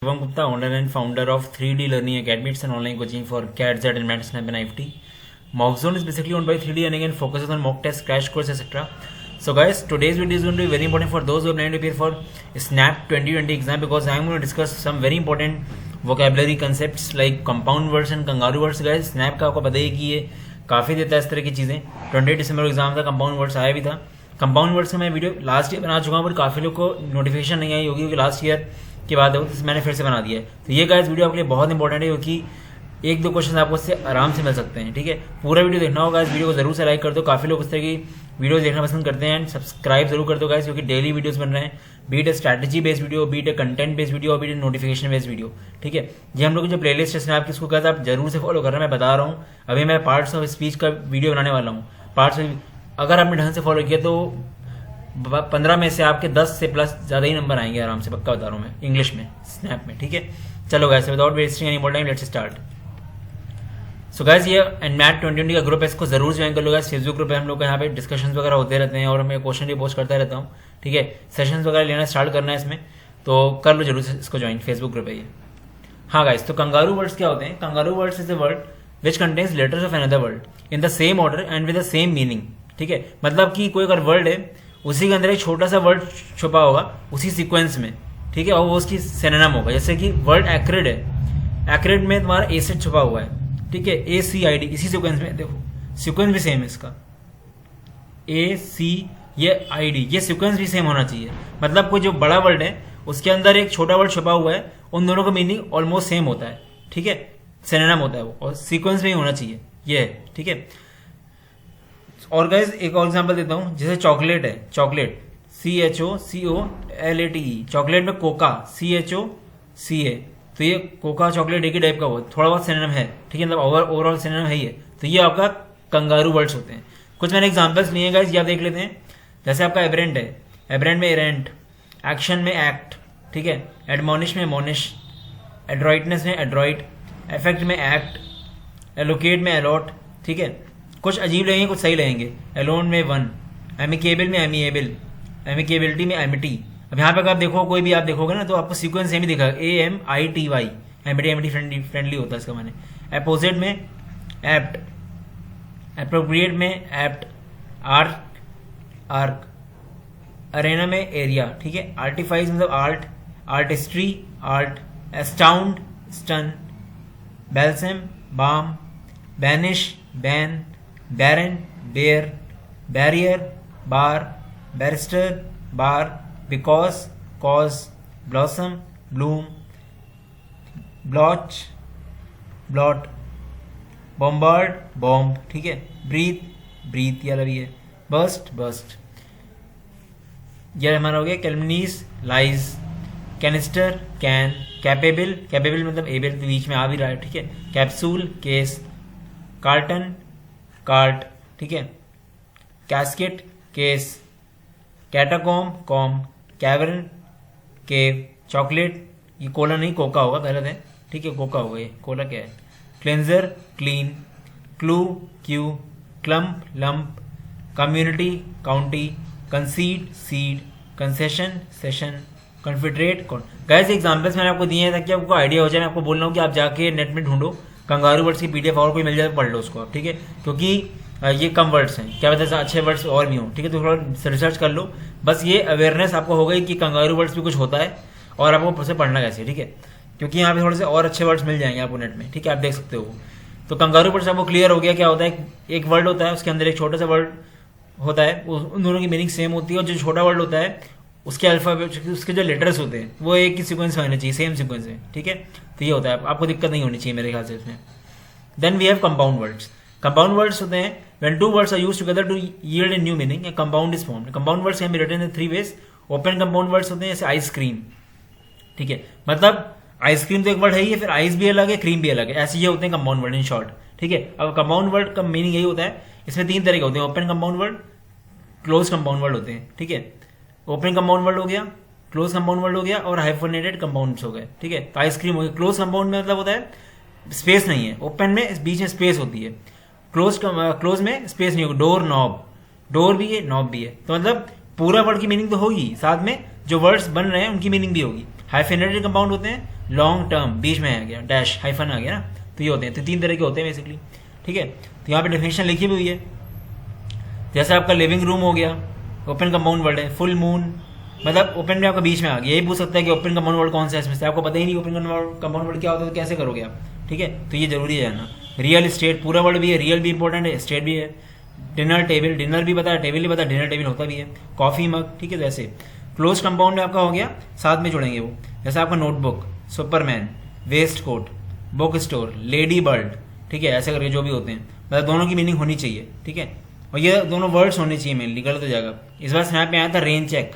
Shivam Gupta, owner and founder of 3D Learning Academy. It's an online coaching for CAT, Z, and Math, Snap, and IFT. Mockzone is basically owned by 3D Learning and focuses on mock tests, crash course, etc. So guys, today's video is going to be very important for those who are planning to prepare for Snap 2020 exam, because I am going to discuss some very important vocabulary concepts like compound words and kangaroo words. Guys, Snap का आपको पता ही है कि ये काफ़ी देता है इस तरह की चीज़ें. 28 दिसंबर एग्जाम था, कंपाउंड वर्ड्स आया भी था. कंपाउंड वर्ड्स का मैं वीडियो लास्ट ईयर बना चुका हूँ, पर काफ़ी लोग को नोटिफिकेशन नहीं आई होगी क्योंकि लास्ट ईयर की बात है, तो मैंने फिर से बना दिया है. तो ये गाइस वीडियो आपके लिए बहुत इंपॉर्टेंट है क्योंकि एक दो क्वेश्चन आपको इससे आराम से मिल सकते हैं. ठीक है, पूरा वीडियो देखना होगा. इस वीडियो को जरूर से लाइक कर दो. काफ़ी लोग इस तरह की वीडियो देखना पसंद करते हैं. एंड सब्सक्राइब जरूर कर दो गाइस, क्योंकि डेली वीडियोस बन रहे हैं. Beat a strategy based video, beat a content based video, beat a notification based video. ठीक है, ये हम लोग जो प्लेलिस्ट है स्नैप की, इसको कहते हैं आप जरूर से फॉलो कर रहे हैं. मैं बता रहा हूँ, अभी मैं पार्ट्स ऑफ स्पीच का वीडियो बनाने वाला हूँ. पार्ट्स अगर आपने ढंग से फॉलो किया तो 15 में से आपके 10 से प्लस ज़्यादा ही नंबर आएंगे आराम से, पक्का बता रहा हूँ मैं, इंग्लिश में स्नैप में. ठीक है, चलो guys, without wasting any more time let's start. So guys, ये मैथ 2020 का ग्रुप है, इसको जरूर ज्वाइन कर लो गाइस. फेसबुक ग्रुप है हम लोग का, यहाँ पे डिस्कशंस वगैरह होते रहते हैं और मैं क्वेश्चन भी पोस्ट करता रहता हूँ. ठीक है, सेशंस वगैरह लेना स्टार्ट करना है इसमें, तो कर लो जरूर से इसको ज्वाइन. फेसबुक ग्रुप है ये. हाँ गाइस, तो कंगारू वर्ड्स क्या होते हैं? Kangaroo words is a word which contains letters of another word in the same order and with the same meaning. ठीक है, मतलब कि कोई अगर वर्ड है, उसी के अंदर एक छोटा सा वर्ड छुपा होगा उसी सीक्वेंस में. ठीक है, और वो उसकी सिनोनिम होगा. जैसे कि वर्ड एक्रिड है, एक्रिड में तुम्हारा एसिड छुपा हुआ है. ठीक है, ACID इसी सीक्वेंस में, देखो सीक्वेंस भी सेम है इसका, AC ये ID, ये सीक्वेंस भी सेम होना चाहिए. मतलब कोई जो बड़ा वर्ड है उसके अंदर एक छोटा वर्ड छुपा हुआ है, उन दोनों का मीनिंग ऑलमोस्ट सेम होता है. ठीक है, सिनोनिम होता है वो, और सीक्वेंस में ही होना चाहिए ये है. ठीक है, और गाइस एक और एग्जांपल देता हूं. जैसे चॉकलेट है, चॉकलेट CHOCOLATE, चॉकलेट में कोका CHOCA, तो ये कोका चॉकलेट एक ही टाइप का हो, थोड़ा बहुत सिनोनिम है. ठीक है, मतलब ओवरऑल सिनोनिम है ये. तो ये आपका कंगारू वर्ड्स होते हैं. कुछ मैंने एग्जांपल्स लिए गाइस, ये आप देख लेते हैं. जैसे आपका एबरेंट है, एबरेंट में एरेंट, एक्शन में एक्ट. ठीक है, एडमोनिश में मोनिश, एड्रॉइटनेस में एड्रॉइट, इफेक्ट में एक्ट, एलोकेट में अलॉट. ठीक है, कुछ अजीब लगेंगे कुछ सही लगेंगे. एलोन में वन, एमिकेबल में एमिएबल, एमिकेबिलिटी में एमिटी. अब यहाँ पे अगर आप देखो, कोई भी आप देखोगे ना, तो आपको सीक्वेंस सेम ही दिखेगा, AMITY, एमिटी एमिटी फ्रेंडली होता है इसका माने. अपोजिट में एप्ट, अप्रोप्रिएट में एप्ट, आर्क आर्क, अरेना में एरिया. ठीक है, आर्टिफाइज मतलब art, artistry art, astound stun, balsam balm, banish ban, barren bare, barrier bar, barrister bar, because cause, blossom bloom, blotch blot, bombard bomb. ठीक है, breathe breathe, ये भी है. Bast bast, ये हमारा हो गया. Calumnies lies, canister can, capable, capable मतलब एबल, बीच में आ भी रहा है. ठीक है, कैप्सूल केस, कार्टन कार्ट. ठीक है, casket case, catacomb comb, cavern cave, chocolate, ये कोला नहीं कोका होगा, गलत है. ठीक है, कोका होगा, ये कोला क्या है. Cleanser clean, clue cue, clump lump, community county, concede cede, concession session, confederate कौन. गाइस एग्जांपल्स मैंने आपको दिए हैं ताकि आपको आइडिया हो जाए. मैं आपको बोल रहा हूँ कि आप जाके नेट में ढूंढो कंगारू वर्ड्स की PDF, और कोई मिल जाए तो पढ़ लो उसको. ठीक है, क्योंकि ये कम वर्ड्स हैं, क्या पता अच्छे वर्ड्स और भी हों. ठीक है, तो थोड़ा रिसर्च कर लो. बस ये अवेयरनेस आपको हो गई कि कंगारू वर्ड्स भी कुछ होता है और आपको उसे पढ़ना कैसे. ठीक है, क्योंकि यहाँ पे थोड़े से और अच्छे वर्ड्स मिल जाएंगे आपको नेट में. ठीक है, आप देख सकते हो. तो कंगारू वर्ड्स आपको क्लियर हो गया क्या होता है. एक वर्ड होता है, उसके अंदर एक छोटा सा वर्ड होता है, उन दोनों की मीनिंग सेम होती है, और जो छोटा वर्ड होता है उसके अल्फाबेट, उसके जो लेटर्स होते हैं वो एक ही सीक्वेंस में होने चाहिए, सेम सीक्वेंस में. ठीक है, तो ये होता है, आपको दिक्कत नहीं होनी चाहिए मेरे ख्याल से इसमें. Then we have compound words. Compound words होते हैं when two words are used together to yield a new meaning, a compound is formed. Compound words can be written in 3 ways. Open compound words होते हैं जैसे ice cream. ठीक है, मतलब ice cream तो एक वर्ड है ही है, फिर आइस भी अलग है, क्रीम भी अलग है, ऐसे ये होते हैं कंपाउंड वर्ड इन शॉर्ट. ठीक है, अब कंपाउंड वर्ड का मीनिंग यही होता है. इसमें 3 तरह के होते हैं, open compound word, close compound word होते हैं. ठीक है, ओपन कंपाउंड वर्ड हो गया, क्लोज कंपाउंड वर्ड हो गया, और हाइफोनेटेड कंपाउंड्स हो गए. ठीक है, तो आइसक्रीम हो गया. क्लोज कंपाउंड में मतलब होता है स्पेस नहीं है, ओपन में बीच में स्पेस होती है, क्लोज में स्पेस नहीं होगा. डोर नॉब, डोर भी है नॉब भी है, तो मतलब पूरा वर्ड की मीनिंग तो होगी, साथ में जो वर्ड्स बन रहे हैं उनकी मीनिंग भी होगी. हाइफेनेटेड कंपाउंड होते हैं लॉन्ग टर्म बीच में आ गया, डैश हाइफन आ गया ना, तो ये होते हैं। तो 3 तरह के होते हैं बेसिकली, ठीक है। तो यहाँ पे डेफिनेशन लिखी भी हुई है। जैसे आपका लिविंग रूम हो गया, ओपन कंपाउंड वर्ल्ड है। फुल मून मतलब ओपन में आपका बीच में आ गया। यही पूछ सकता है कि ओपन कंपाउंड वर्ल्ड कौन सा है इसमें से, आपको पता ही नहीं ओपन कंपाउंड वर्ल्ड क्या होता है, तो कैसे करोगे आप, ठीक है। तो ये जरूरी है जानना। रियल स्टेट, पूरा वर्ड भी है, रियल भी इंपॉर्टेंट है, स्टेट भी है। डिनर टेबल, डिनर भी पता है, टेबल भी पता है, डिनर टेबल होता भी है। कॉफी मग, ठीक है। जैसे क्लोज कंपाउंड में आपका हो गया, साथ में जुड़ेंगे वो। जैसे आपका notebook, Superman, waist coat, book store, lady bird, ठीक है, ऐसे करके जो भी होते हैं, मतलब दोनों की मीनिंग होनी चाहिए, ठीक है। और ये दोनों वर्ड्स होने चाहिए मेनली, गलत हो जाएगा। इस बार स्नैप में आया था रेन चेक।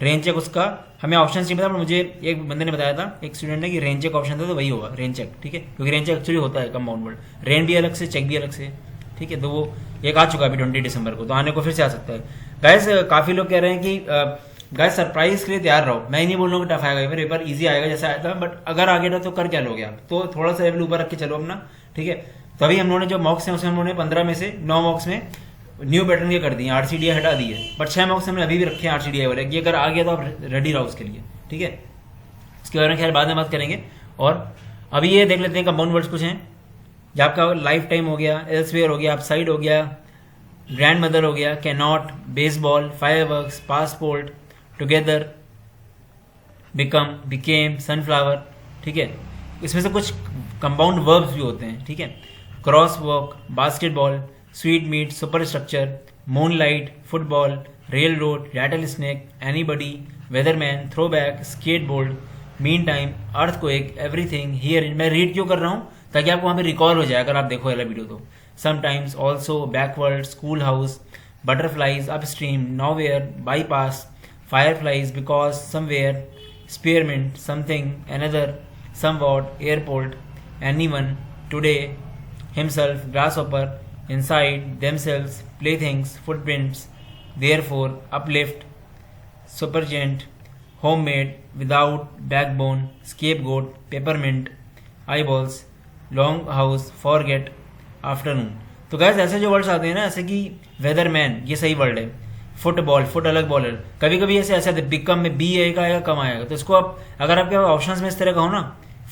रेन चेक उसका हमें ऑप्शन नहीं पता, पर मुझे एक बंदे ने बताया था, एक स्टूडेंट ने, कि रेन चेक ऑप्शन था, तो वही होगा रेन चेक, ठीक है। क्योंकि रेन चेक एक्चुअली होता है कंपाउंड वर्ड, रेन भी अलग से, चेक भी अलग से, ठीक है। तो वो एक आ चुका अभी 20 दिसंबर को, तो आने को फिर से आ सकता है। गाइस काफी लोग कह रहे हैं कि गाइस सरप्राइज के लिए तैयार रहो। मैं ही नहीं बोल रहा हूँ कि टफ आएगा, फिर पेपर इजी आएगा जैसा आया था, बट अगर आगे था तो कर क्या लोगे आप, तो थोड़ा सा लेवल ऊपर रख के चलो अपना, ठीक है। तो अभी हम लोगों ने जो मॉक्स हैं उसमें हम लोगों ने 15 में से 9 मॉक्स में न्यू पैटर्न के कर दिए, RCDI हटा दिए, बट 6 मॉक्स हमने अभी भी रखे हैं RCDI वाले। ये अगर आ गया तो आप रेडी रहो उसके लिए, ठीक है। इसके बारे में खैर बाद में बात करेंगे। और अभी ये देख लेते हैं कंपाउंड वर्ड्स कुछ हैं। जो आपका लाइफ टाइम हो गया, एल्सवेयर हो गया, अपसाइड हो गया, ग्रैंड मदर हो गया, can not, baseball, fireworks, passport, together, become, became, sunflower, ठीक है। इसमें से कुछ कंपाउंड वर्ब्स भी होते हैं, ठीक है। Cross walk, basketball, sweet meat, super structure, moonlight, football, rail road, rattle snake, anybody, weatherman, throwback, skateboard, mean time, earthquake, everything, here. मैं रीड क्यों कर रहा हूँ, ताकि आपको वहां पे रिकॉल हो जाए अगर आप देखो वाला वीडियो तो। Sometimes, also, backward, school house, butterflies, upstream, nowhere, bypass, fireflies, because, somewhere, spearmint, something, another, somewhat, airport, anyone, today, himself, grasshopper, inside, themselves, playthings, footprints, therefore, uplift, supergent, homemade, without, backbone, scapegoat, peppermint, eyeballs, long house, forget, afternoon। तो gas ऐसे जो words आते हैं ना, ऐसे कि वेदरमैन, ये सही वर्ड है। फुटबॉल, फुट अलग बॉलर, कभी कभी ऐसे ऐसे बिकम में बी आएगा आएगा कम आएगा, तो इसको आप अगर आपके ऑप्शंस में इस तरह का हो ना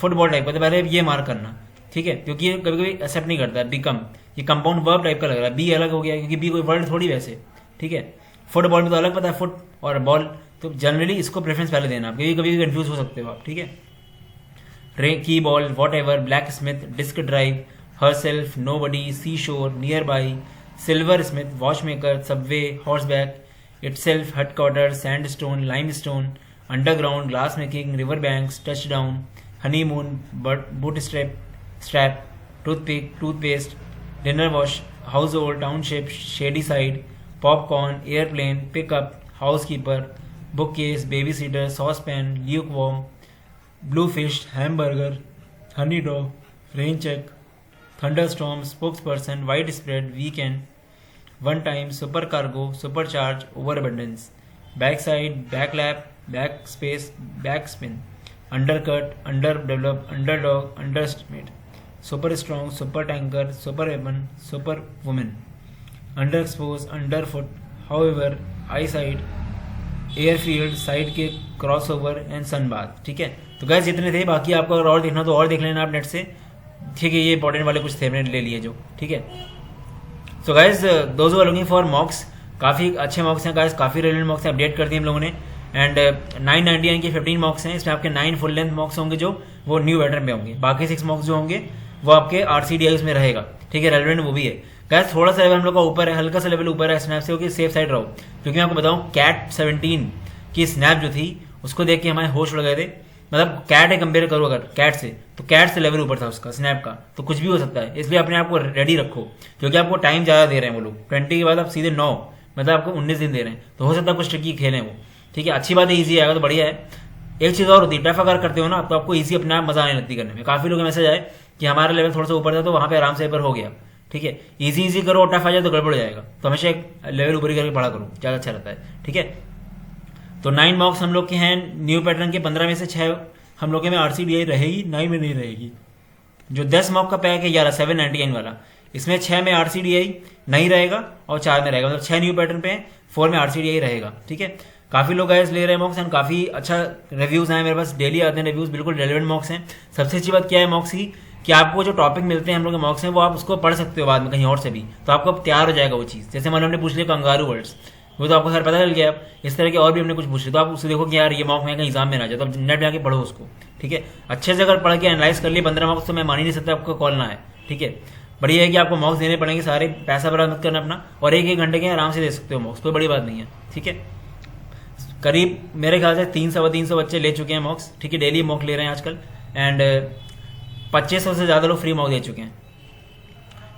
फुटबॉल टाइप का, तो पहले ये मार्क करना, ठीक है। क्योंकि ये कभी कभी एक्सेप्ट नहीं करता है बिकम, ये कंपाउंड वर्ब टाइप का लग रहा है, बी अलग हो गया क्योंकि बी कोई वर्ड थोड़ी वैसे, ठीक है। फुटबॉल में तो अलग पता है फुट और बॉल, तो जनरली इसको प्रेफरेंस पहले देना आप, क्योंकि कभी कंफ्यूज हो सकते हो आप, ठीक है। की ball, what ever, black Smith, disk drive, herself, nobody, seashore, nearby, silversmith, watchmaker, subway, horseback, itself, headquarters, sandstone, limestone, underground, glassmaking, riverbanks, touchdown, honeymoon, bootstrap, strap, toothpick, toothpaste, dinner wash, household, township, shady side, popcorn, airplane, pickup, housekeeper, bookcase, babysitter, saucepan, lukewarm, bluefish, hamburger, honey dog, rain check, thunderstorm, spokesperson, widespread, weekend, one time, supercargo, supercharge, overabundance, backside, backlap, backspace, backspin, undercut, underdevelop, underdog, underestimate, super strong, super tanker, super weapon, super woman, underexposed, underfoot, however, eyesight, airfield, side के, crossover and sunbath, ठीक है। तो gas इतने थे, बाकी आपको अगर और देखना तो और देख लेना आप नेट से, ठीक है। ये इंपॉर्टेंट वाले कुछ थे मैंने ले लिए जो, ठीक है। So guys those are looking for mocks, काफ़ी अच्छे मॉक्स हैं गाइज, काफ़ी रेलेवेंट मॉक्स हैं, अपडेट कर दिए हम लोगों ने। एंड 999 के 15 मॉक्स हैं, इसमें आपके 9 फुल लेंथ मॉक्स होंगे जो वो न्यू पैटर्न में होंगे, बाकी 6 मॉक्स जो होंगे वो आपके RCDI में रहेगा, ठीक है। रेलेवेंट वो भी है गाइज, थोड़ा सा लेवल हम लोग का ऊपर है, हल्का सा लेवल ऊपर है स्नैप से, क्योंकि सेफ साइड रहो। क्योंकि मैं आपको बताऊँ कैट 17 की स्नैप जो थी उसको देख के हमारे होश उड़ गए थे, मतलब कैट है कंपेयर करो अगर कैट से, तो कैट से लेवल ऊपर था उसका स्नैप का, तो कुछ भी हो सकता है, इसलिए अपने आप को रेडी रखो, क्योंकि आपको टाइम ज्यादा दे रहे हैं वो लोग। 20 के बाद आप सीधे 9 मतलब आपको 19 दिन दे रहे हैं, तो हो सकता है कुछ ट्रिकी खेलें वो, ठीक है। अच्छी बात है, ईजी आएगा तो बढ़िया है। एक चीज और होती है, टफ अगर करते हो ना तो आपको ईजी अपने आप मजा आने लगती करने में। काफी लोग मैसेज आए कि हमारा लेवल थोड़ा सा ऊपर था तो वहां पे आराम से पेपर हो गया, ठीक है। इजी करो, टफ आ जाए तो गड़बड़ हो जाएगा, तो हमेशा एक लेवल ऊपर ही करके पढ़ा करो, ज्यादा अच्छा रहता है, ठीक है। तो 9 मॉक्स हम लोग के हैं न्यू पैटर्न के, 15 में से 6 हम लोग में RCDI रहेगी, 9 में नहीं रहेगी। जो 10 मॉक का पैक है 799 वाला, इसमें 6 में RCDI नहीं रहेगा और 4 में रहेगा, मतलब 6 न्यू पैटर्न पे 4 में RCDI रहेगा, ठीक है। काफ़ी लोग गाइस ले रहे हैं मॉक्स एंड काफ़ी अच्छा रिव्यूज़ आए मेरे पास, डेली आते हैं रिव्यूज़, बिल्कुल रेलेवेंट मॉक्स हैं। सबसे अच्छी बात क्या है मॉक्स की कि आपको जो टॉपिक मिलते हैं हम लोग के मॉक्स हैं वो आप उसको पढ़ सकते हो बाद में कहीं और से भी, तो आपको तैयार हो जाएगा वो चीज़। जैसे मान लो हमने पूछ लिया कंगारू वर्ड्स, वो तो आपको सर पता चल गया। अब इस तरह के और भी हमने कुछ पूछ लिया तो आप उससे देखो कि यार ये मॉक में कहीं एग्जाम में ना जाए, तो आप नेट जाके पढ़ो उसको, ठीक है। अच्छे से अगर पढ़ के एनालाइज कर लिए 15 मार्क्स तो मैं मान ही नहीं सकता आपको कॉल ना है, ठीक है। बढ़िया है कि आपको मॉक्स देने पड़ेंगे सारे, पैसा बर्बाद मत करना अपना, और एक घंटे के आराम से दे सकते हो मॉक्स, कोई बड़ी बात नहीं है, ठीक है। करीब मेरे ख्याल से 300 बच्चे ले चुके हैं मॉक्स, ठीक है, डेली मॉक ले रहे हैं आजकल, एंड 2500 से ज़्यादा लोग फ्री मॉक दे चुके हैं।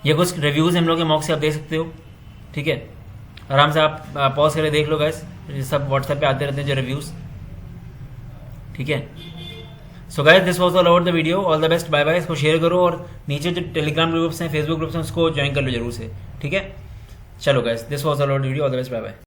ये कुछ रिव्यूज़ हम लोग के मॉक से आप देख सकते हो, ठीक है। आराम से आप पॉज करके देख लो गाइस, ये सब व्हाट्सएप पे आते रहते हैं जो रिव्यूज़, ठीक है। So guys this was all about the video, all the best, bye bye. इसको शेयर करो और नीचे जो टेलीग्राम ग्रुप्स हैं, फेसबुक ग्रुप्स हैं, उसको ज्वाइन कर लो जरूर से, ठीक है। चलो guys this was all about the video, all the best, bye bye.